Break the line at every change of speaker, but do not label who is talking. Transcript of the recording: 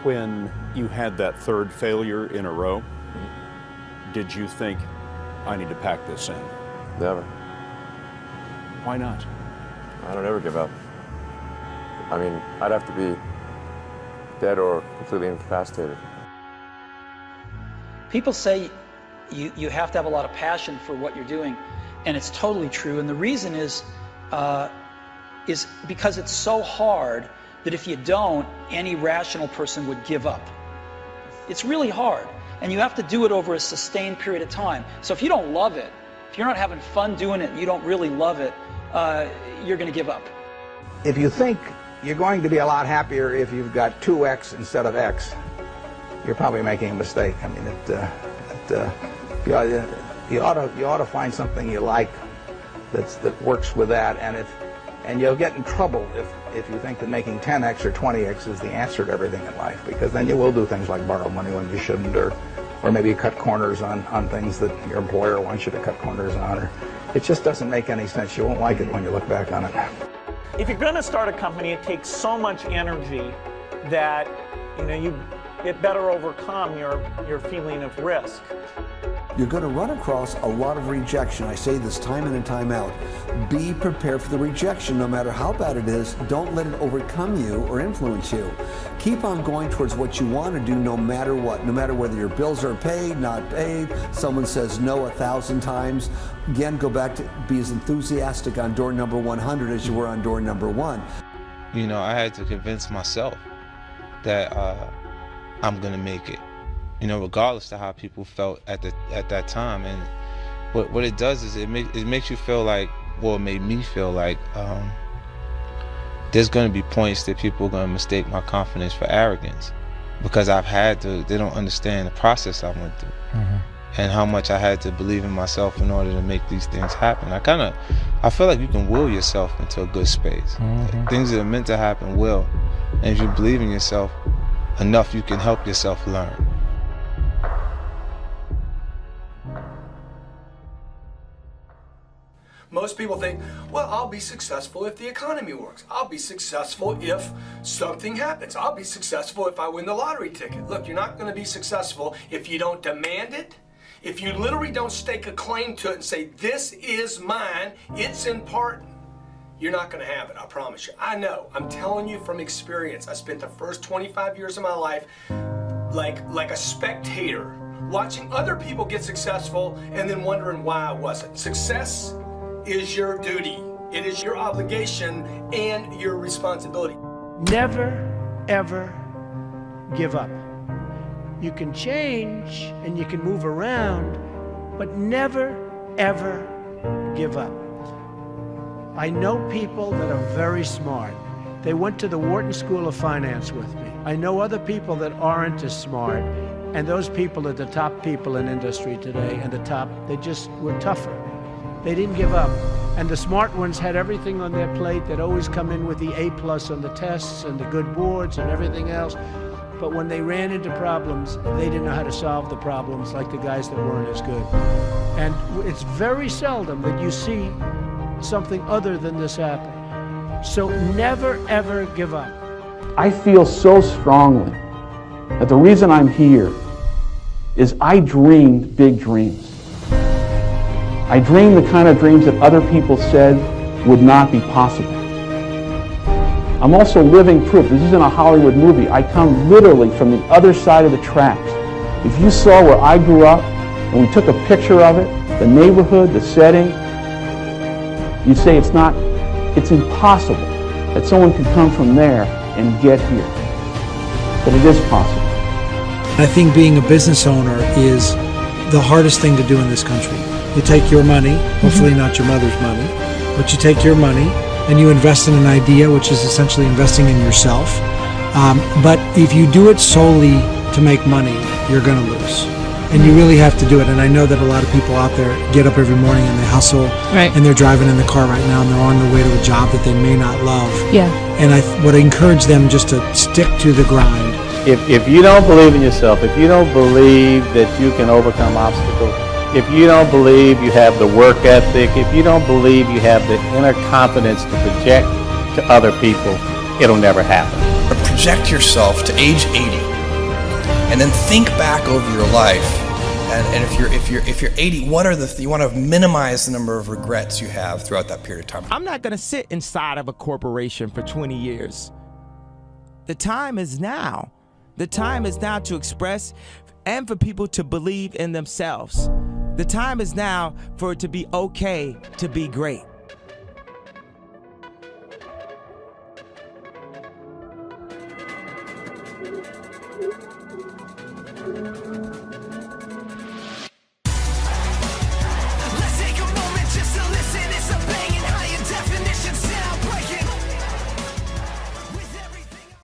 When you had that third failure in a row, did you think, I need to pack this in?
Never.
Why not?
I don't ever give up. I mean, I'd have to be dead or completely incapacitated.
People say you have to have a lot of passion for what you're doing, and it's totally true. And the reason is because it's so hard that if you don't, any rational person would give up. It's really hard, and you have to do it over a sustained period of time. So if you don't love it, if you're not having fun doing it and you don't really love it, you're going to give up.
If you think you're going to be a lot happier if you've got 2x instead of x, you're probably making a mistake. I mean, you ought to find something you like that works with that, and you'll get in trouble if you think that making 10x or 20x is the answer to everything in life, because then you will do things like borrow money when you shouldn't, or maybe cut corners on things that your employer wants you to cut corners on. Or it just doesn't make any sense. You won't like it when you look back on it.
If you're going to start a company, it takes so much energy that it better overcome your feeling of risk.
You're going to run across a lot of rejection. I say this time in and time out. Be prepared for the rejection, no matter how bad it is. Don't let it overcome you or influence you. Keep on going towards what you want to do, no matter what. No matter whether your bills are paid, not paid, someone says no 1,000 times. Again, go back to be as enthusiastic on door number 100 as you were on door number 1.
You know, I had to convince myself that I'm going to make it. You know, regardless of how people felt at that time. And what it does is it makes you feel like, well, it made me feel like there's going to be points that people are going to mistake my confidence for arrogance, because they don't understand the process I went through and how much I had to believe in myself in order to make these things happen. I feel like you can will yourself into a good space. Things that are meant to happen will. And if you believe in yourself enough, you can help yourself learn.
Most people think, well, I'll be successful if the economy works. I'll be successful if something happens. I'll be successful if I win the lottery ticket. Look, you're not going to be successful if you don't demand it, if you literally don't stake a claim to it and say, this is mine, it's important. You're not going to have it, I promise you. I know, I'm telling you from experience. I spent the first 25 years of my life like a spectator, watching other people get successful and then wondering why I wasn't. Success is your duty. It is your obligation and your responsibility.
Never, ever give up. You can change and you can move around, but never, ever give up. I know people that are very smart. They went to the Wharton School of Finance with me. I know other people that aren't as smart, and those people are the top people in industry today, and they just were tougher. They didn't give up. And the smart ones had everything on their plate. They'd always come in with the A+ on the tests and the good boards and everything else. But when they ran into problems, they didn't know how to solve the problems like the guys that weren't as good. And it's very seldom that you see something other than this happen. So never, ever give up.
I feel so strongly that the reason I'm here is I dreamed big dreams. I dreamed the kind of dreams that other people said would not be possible. I'm also living proof. This isn't a Hollywood movie. I come literally from the other side of the tracks. If you saw where I grew up and we took a picture of it, the neighborhood, the setting, you'd say it's impossible that someone could come from there and get here. But it is possible.
I think being a business owner is the hardest thing to do in this country. You take your money, hopefully not your mother's money, but you take your money and you invest in an idea, which is essentially investing in yourself. But if you do it solely to make money, you're going to lose. And you really have to do it. And I know that a lot of people out there get up every morning and they hustle, and they're driving in the car right now and they're on their way to a job that they may not love.
Yeah.
And I would encourage them just to stick to the grind.
If you don't believe in yourself, if you don't believe that you can overcome obstacles, if you don't believe you have the work ethic, if you don't believe you have the inner confidence to project to other people, it'll never happen.
project yourself to age 80, and then think back over your life. And if you're 80, what are you want to minimize the number of regrets you have throughout that period of time.
I'm not going to sit inside of a corporation for 20 years. The time is now. The time is now to express and for people to believe in themselves. The time is now for it to be okay to be great.